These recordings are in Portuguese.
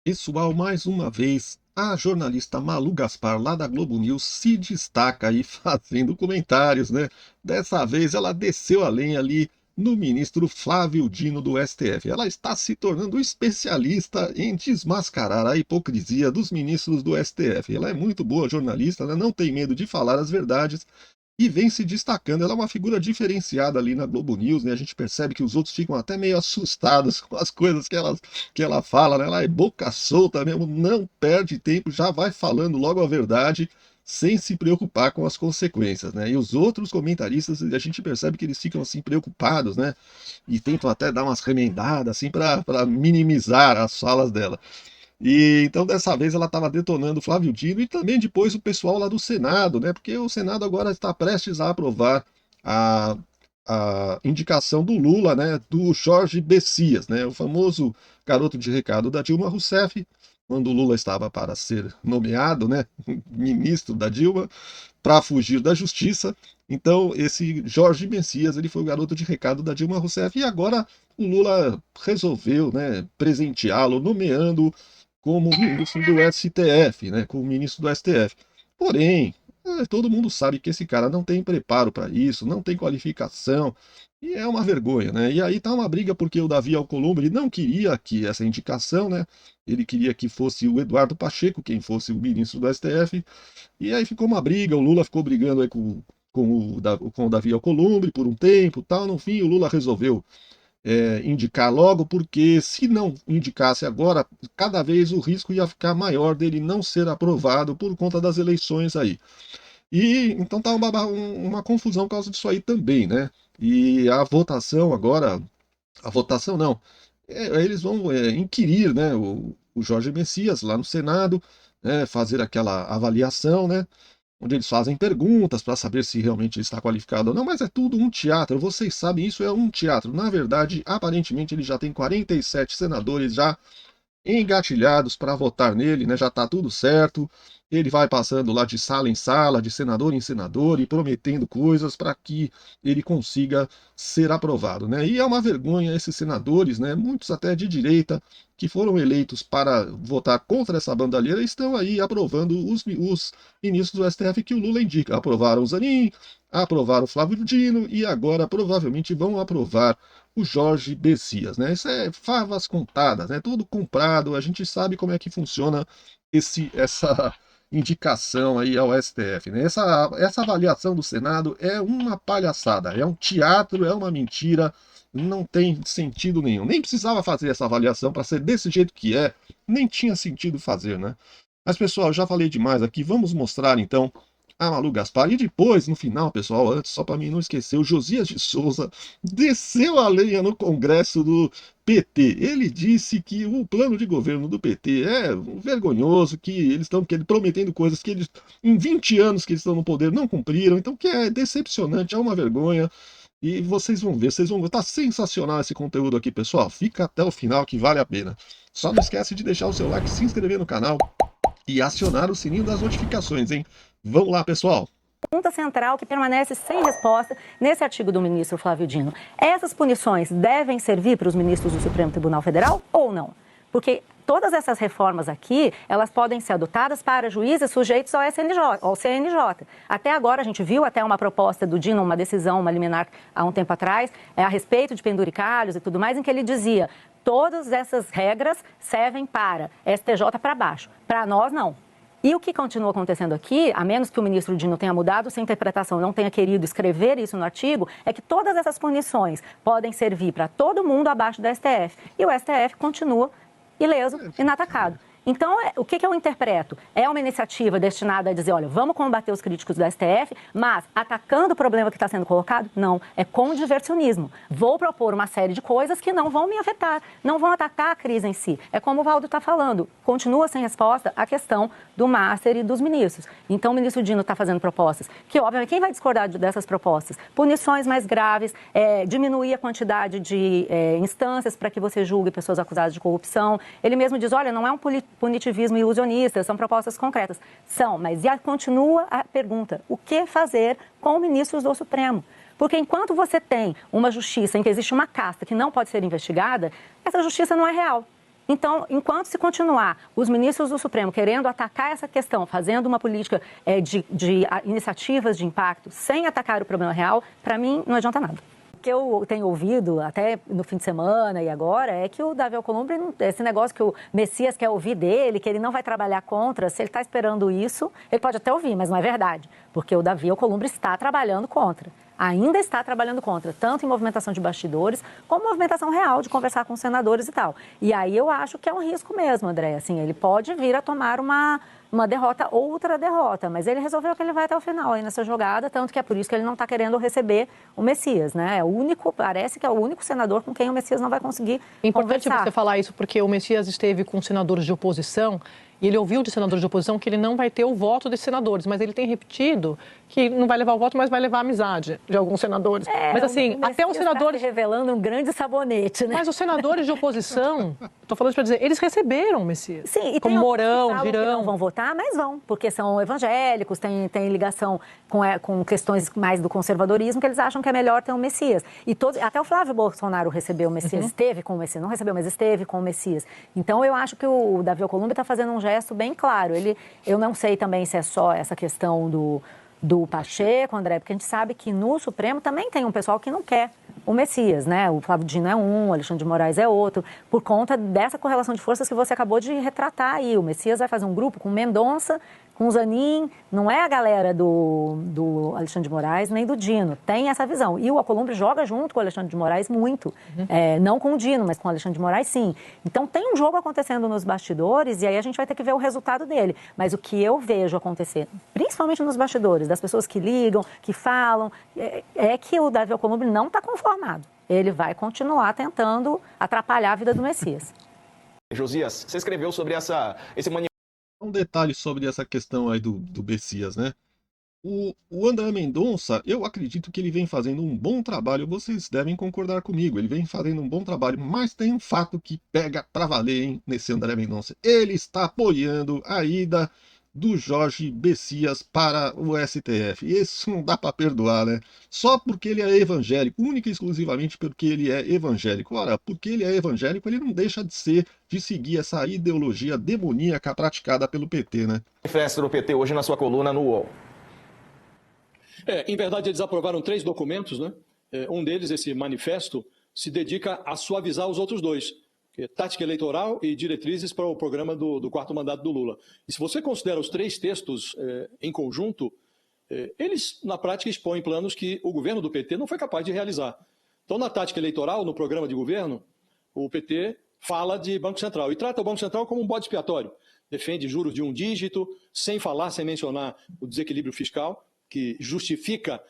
Pessoal, mais uma vez, a jornalista Malu Gaspar, lá da Globo News, se destaca aí fazendo comentários, né? Dessa vez ela desceu a lenha ali no ministro Flávio Dino do STF. Ela está se tornando especialista em desmascarar a hipocrisia dos ministros do STF. Ela é muito boa jornalista, ela não tem medo de falar as verdades e vem se destacando. Ela é uma figura diferenciada ali na Globo News, né? A gente percebe que os outros ficam até meio assustados com as coisas que ela fala, né? Ela é boca solta mesmo, não perde tempo, já vai falando logo a verdade, sem se preocupar com as consequências, né? E os outros comentaristas, a gente percebe que eles ficam assim preocupados, né? E tentam até dar umas remendadas assim para minimizar as falas dela. E então dessa vez ela estava detonando o Flávio Dino e também depois o pessoal lá do Senado, né? Porque o Senado agora está prestes a aprovar a, a indicação do Lula, né? Do Jorge Messias, né? O famoso garoto de recado da Dilma Rousseff, quando o Lula estava para ser nomeado, né? Ministro da Dilma, para fugir da justiça. Então esse Jorge Messias ele foi o garoto de recado da Dilma Rousseff e agora o Lula resolveu, né? Presenteá-lo, nomeando como ministro do STF, né, como ministro do STF. Porém, todo mundo sabe que esse cara não tem preparo para isso, não tem qualificação, e é uma vergonha, né? E aí tá uma briga porque o Davi Alcolumbre ele não queria que essa indicação, né? Ele queria que fosse o Eduardo Pacheco quem fosse o ministro do STF, e aí ficou uma briga, o Lula ficou brigando aí com o Davi Alcolumbre por um tempo, tal, no fim o Lula resolveu indicar logo, porque se não indicasse agora, cada vez o risco ia ficar maior dele não ser aprovado por conta das eleições aí. E então tá uma confusão por causa disso aí também, né? E a votação agora, a votação não, eles vão inquirir, né, o Jorge Messias lá no Senado, né, fazer aquela avaliação, né? Onde eles fazem perguntas para saber se realmente ele está qualificado ou não, mas é tudo um teatro, vocês sabem, isso é um teatro. Na verdade, aparentemente ele já tem 47 senadores já engatilhados para votar nele, né? Já está tudo certo. Ele vai passando lá de sala em sala, de senador em senador e prometendo coisas para que ele consiga ser aprovado, né? E é uma vergonha esses senadores, né? Muitos até de direita que foram eleitos para votar contra essa bandalheira estão aí aprovando os ministros do STF que o Lula indica. Aprovaram o Zanin, aprovaram o Flávio Dino e agora provavelmente vão aprovar o Jorge Messias, né? Isso é favas contadas, né? Tudo comprado, a gente sabe como é que funciona essa indicação aí ao STF, né? Essa avaliação do Senado é uma palhaçada, é um teatro, é uma mentira, não tem sentido nenhum. Nem precisava fazer essa avaliação para ser desse jeito que é, nem tinha sentido fazer, né? Mas, pessoal, eu já falei demais aqui, vamos mostrar então a Malu Gaspar. E depois, no final, pessoal, antes, só para mim não esquecer, o Josias de Souza desceu a lenha no Congresso do PT. Ele disse que o plano de governo do PT é vergonhoso, que eles estão prometendo coisas que eles, em 20 anos que eles estão no poder, não cumpriram, então que é decepcionante, é uma vergonha. E vocês vão ver, tá sensacional esse conteúdo aqui, pessoal. Fica até o final que vale a pena. Só não esquece de deixar o seu like, se inscrever no canal e acionar o sininho das notificações, hein? Vamos lá, pessoal! Pergunta central que permanece sem resposta nesse artigo do ministro Flávio Dino. Essas punições devem servir para os ministros do Supremo Tribunal Federal ou não? Porque todas essas reformas aqui, elas podem ser adotadas para juízes sujeitos ao SNJ, ao CNJ. Até agora a gente viu até uma proposta do Dino, uma decisão, uma liminar há um tempo atrás, a respeito de penduricalhos e tudo mais, em que ele dizia: todas essas regras servem para STJ para baixo, para nós não. E o que continua acontecendo aqui, a menos que o ministro Dino tenha mudado sua interpretação, não tenha querido escrever isso no artigo, é que todas essas punições podem servir para todo mundo abaixo do STF. E o STF continua ileso, inatacado. Então, o que eu interpreto? É uma iniciativa destinada a dizer, olha, vamos combater os críticos do STF, mas atacando o problema que está sendo colocado? Não, é com diversionismo. Vou propor uma série de coisas que não vão me afetar, não vão atacar a crise em si. É como o Valdo está falando, continua sem resposta a questão do Master e dos ministros. Então, o ministro Dino está fazendo propostas que, obviamente, quem vai discordar dessas propostas? Punições mais graves, diminuir a quantidade de instâncias para que você julgue pessoas acusadas de corrupção. Ele mesmo diz, olha, não é um punitivismo ilusionista, são propostas concretas. São, mas continua a pergunta, o que fazer com ministros do Supremo? Porque enquanto você tem uma justiça em que existe uma casta que não pode ser investigada, essa justiça não é real. Então, enquanto se continuar os ministros do Supremo querendo atacar essa questão, fazendo uma política de iniciativas de impacto sem atacar o problema real, para mim não adianta nada. O que eu tenho ouvido até no fim de semana e agora é que o Davi Alcolumbre, esse negócio que o Messias quer ouvir dele, que ele não vai trabalhar contra, se ele está esperando isso, ele pode até ouvir, mas não é verdade, porque o Davi Alcolumbre está trabalhando contra. Ainda está trabalhando contra, tanto em movimentação de bastidores, como movimentação real de conversar com os senadores e tal. E aí eu acho que é um risco mesmo, André. Assim, ele pode vir a tomar uma derrota, outra derrota, mas ele resolveu que ele vai até o final aí nessa jogada, tanto que é por isso que ele não está querendo receber o Messias, né? É o único, parece que é o único senador com quem o Messias não vai conseguir Importante conversar. você falar isso, porque o Messias esteve com senadores de oposição e ele ouviu de senadores de oposição que ele não vai ter o voto desses senadores, mas ele tem repetido que não vai levar o voto, mas vai levar a amizade de alguns senadores. Mas assim, até os senadores... Está se revelando um grande sabonete, né? Mas os senadores de oposição, estou falando isso para dizer, eles receberam o Messias. Sim, e como Mourão, que Girão. não vão votar, mas vão, porque são evangélicos, têm ligação com questões mais do conservadorismo, que eles acham que é melhor ter um Messias. E até o Flávio Bolsonaro recebeu o Messias, esteve com o Messias, não recebeu, mas esteve com o Messias. Então eu acho que o Davi Alcolumbre está fazendo um gesto bem claro. Eu não sei também se é só essa questão do Pacheco, André, porque a gente sabe que no Supremo também tem um pessoal que não quer o Messias, né? O Flávio Dino é um, o Alexandre de Moraes é outro, por conta dessa correlação de forças que você acabou de retratar aí. O Messias vai fazer um grupo com Mendonça, com Zanin, não é a galera do Alexandre de Moraes nem do Dino, tem essa visão. E o Alcolumbre joga junto com o Alexandre de Moraes muito, não com o Dino, mas com o Alexandre de Moraes sim. Então tem um jogo acontecendo nos bastidores e aí a gente vai ter que ver o resultado dele. Mas o que eu vejo acontecer, principalmente nos bastidores, das pessoas que ligam, que falam, é que o Davi Alcolumbre não está conformado. Ele vai continuar tentando atrapalhar a vida do Messias. Josias, você escreveu sobre esse manifesto. Um detalhe sobre essa questão aí do Messias, né? O André Mendonça, eu acredito que ele vem fazendo um bom trabalho, vocês devem concordar comigo, ele vem fazendo um bom trabalho, mas tem um fato que pega pra valer, hein, nesse André Mendonça. Ele está apoiando a ida do Jorge Messias para o STF. Isso não dá para perdoar, né? Só porque ele é evangélico, única e exclusivamente porque ele é evangélico. Ora, porque ele é evangélico, ele não deixa de seguir essa ideologia demoníaca praticada pelo PT, né? Manifesto do PT hoje na sua coluna no UOL. Em verdade, eles aprovaram 3 documentos, né? Um deles, esse manifesto, se dedica a suavizar os outros 2. Que é tática eleitoral e diretrizes para o programa do 4º mandato do Lula. E se você considera os 3 textos em conjunto, eles, na prática, expõem planos que o governo do PT não foi capaz de realizar. Então, na tática eleitoral, no programa de governo, o PT fala de Banco Central e trata o Banco Central como um bode expiatório. Defende juros de 1 dígito, sem mencionar o desequilíbrio fiscal, que justifica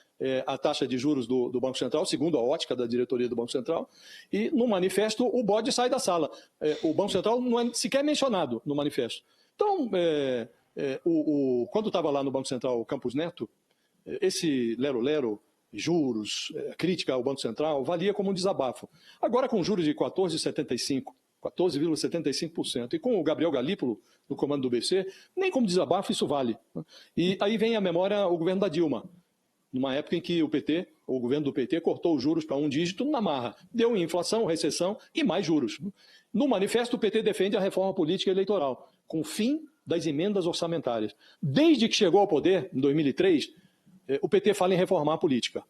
a taxa de juros do Banco Central, segundo a ótica da diretoria do Banco Central, e no manifesto o bode sai da sala. O Banco Central não é sequer mencionado no manifesto. Então, quando estava lá no Banco Central o Campos Neto, esse lero-lero, juros, crítica ao Banco Central, valia como um desabafo. Agora, com juros de 14,75%, e com o Gabriel Galípolo no comando do BC, nem como desabafo isso vale. E aí vem à memória o governo da Dilma, numa época em que o governo do PT, cortou os juros para 1 dígito na marra. Deu inflação, recessão e mais juros. No manifesto, o PT defende a reforma política e eleitoral, com o fim das emendas orçamentárias. Desde que chegou ao poder, em 2003, o PT fala em reformar a política.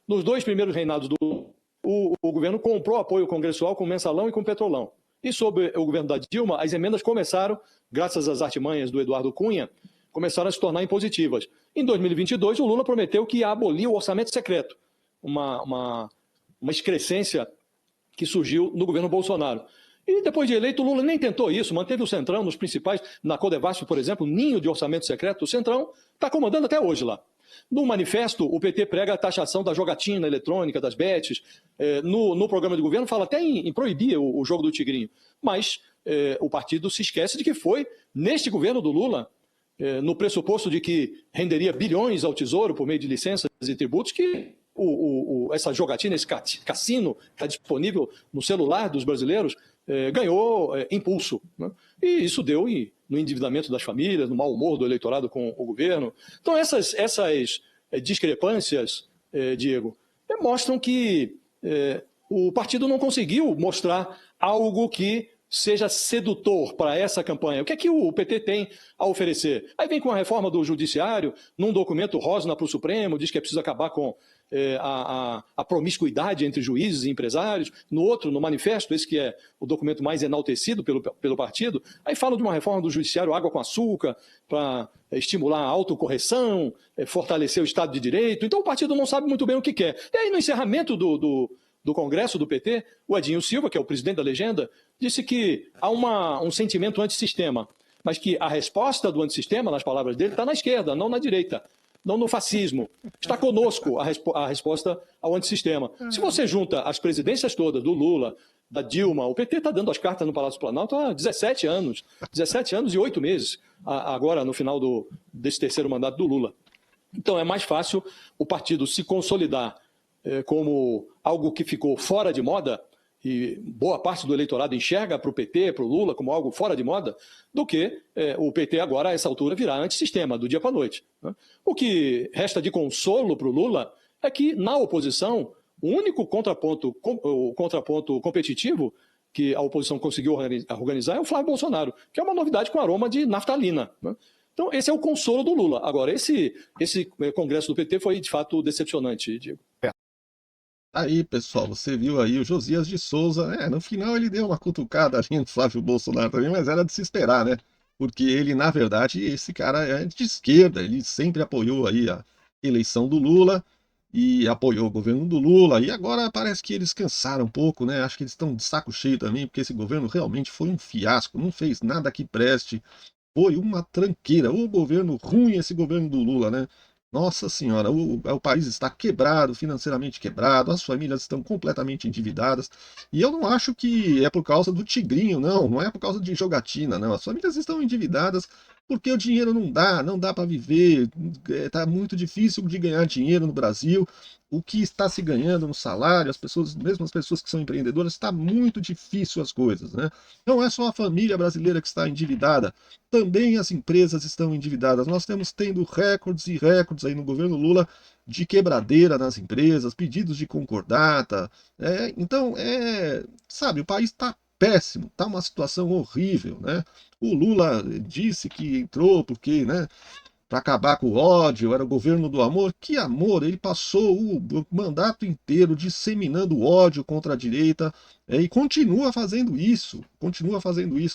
Nos 2 primeiros reinados o governo comprou apoio congressual com o Mensalão e com o Petrolão. E sob o governo da Dilma, as emendas começaram, graças às artimanhas do Eduardo Cunha, começaram a se tornar impositivas. Em 2022, o Lula prometeu que ia abolir o orçamento secreto, uma excrescência que surgiu no governo Bolsonaro. E depois de eleito, o Lula nem tentou isso, manteve o Centrão nos principais, na Codevasf, por exemplo, ninho de orçamento secreto, o Centrão está comandando até hoje lá. No manifesto, o PT prega a taxação da jogatina eletrônica, das bets. No programa de governo fala até em proibir o jogo do tigrinho. Mas o partido se esquece de que foi neste governo do Lula, no pressuposto de que renderia bilhões ao Tesouro por meio de licenças e tributos, que essa jogatina, esse cassino que está disponível no celular dos brasileiros, ganhou impulso, né? E isso deu no endividamento das famílias, no mau humor do eleitorado com o governo. Então essas discrepâncias, Diego, mostram que o partido não conseguiu mostrar algo que seja sedutor para essa campanha. O que é que o PT tem a oferecer? Aí vem com a reforma do judiciário, num documento rosna para o Supremo, diz que é preciso acabar com a promiscuidade entre juízes e empresários. No outro, no manifesto, esse que é o documento mais enaltecido pelo partido, aí fala de uma reforma do judiciário, água com açúcar, para estimular a autocorreção, fortalecer o Estado de Direito. Então o partido não sabe muito bem o que quer. E aí no encerramento do Congresso do PT, o Edinho Silva, que é o presidente da legenda, disse que há um sentimento antissistema, mas que a resposta do antissistema, nas palavras dele, está na esquerda, não na direita, não no fascismo. Está conosco a resposta ao antissistema. Se você junta as presidências todas do Lula, da Dilma, o PT está dando as cartas no Palácio do Planalto há 17 anos e 8 meses, agora no final desse terceiro mandato do Lula. Então é mais fácil o partido se consolidar como algo que ficou fora de moda, e boa parte do eleitorado enxerga para o PT, para o Lula, como algo fora de moda, do que o PT agora, a essa altura, virar antissistema, do dia para a noite. Né? O que resta de consolo para o Lula é que, na oposição, o único contraponto competitivo que a oposição conseguiu organizar é o Flávio Bolsonaro, que é uma novidade com aroma de naftalina. Né? Então, esse é o consolo do Lula. Agora, esse congresso do PT foi, de fato, decepcionante, Diego. Aí, pessoal, você viu aí o Josias de Souza, no final ele deu uma cutucada ali no Flávio Bolsonaro também, mas era de se esperar, né? Porque ele, na verdade, esse cara é de esquerda, ele sempre apoiou aí a eleição do Lula e apoiou o governo do Lula, e agora parece que eles cansaram um pouco, né? Acho que eles estão de saco cheio também, porque esse governo realmente foi um fiasco, não fez nada que preste, foi uma tranqueira, o governo ruim esse governo do Lula, né? Nossa senhora, o país está quebrado, financeiramente quebrado, as famílias estão completamente endividadas. E eu não acho que é por causa do tigrinho, não é por causa de jogatina, não. As famílias estão endividadas porque o dinheiro não dá para viver, está muito difícil de ganhar dinheiro no Brasil. O que está se ganhando no salário, mesmo as pessoas que são empreendedoras, está muito difícil as coisas, né? Não é só a família brasileira que está endividada, também as empresas estão endividadas. Nós temos tendo recordes e recordes aí no governo Lula de quebradeira nas empresas, pedidos de concordata. Então, sabe, o país está péssimo, está uma situação horrível, né? O Lula disse que entrou porque, né, para acabar com o ódio, era o governo do amor. Que amor? Ele passou o mandato inteiro disseminando ódio contra a direita e continua fazendo isso,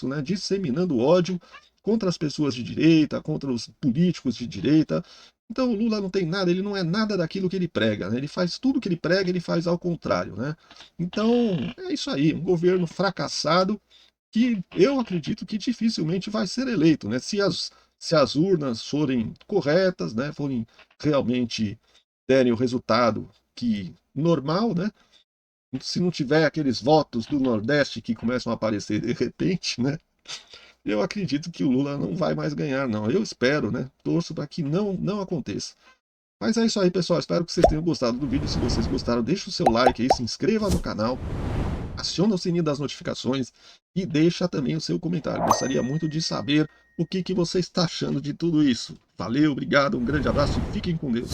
né? Disseminando ódio contra as pessoas de direita, contra os políticos de direita. Então o Lula não tem nada, ele não é nada daquilo que ele prega, né? Ele faz tudo que ele prega, ele faz ao contrário, né? Então é isso aí, um governo fracassado que eu acredito que dificilmente vai ser eleito, né? Se as urnas forem corretas, né, forem realmente derem o resultado que normal, né? Se não tiver aqueles votos do Nordeste que começam a aparecer de repente, né? Eu acredito que o Lula não vai mais ganhar, não. Eu espero, né? Torço para que não aconteça. Mas é isso aí, pessoal. Espero que vocês tenham gostado do vídeo. Se vocês gostaram, deixa o seu like aí, se inscreva no canal, aciona o sininho das notificações e deixa também o seu comentário. Gostaria muito de saber o que você está achando de tudo isso. Valeu, obrigado, um grande abraço e fiquem com Deus.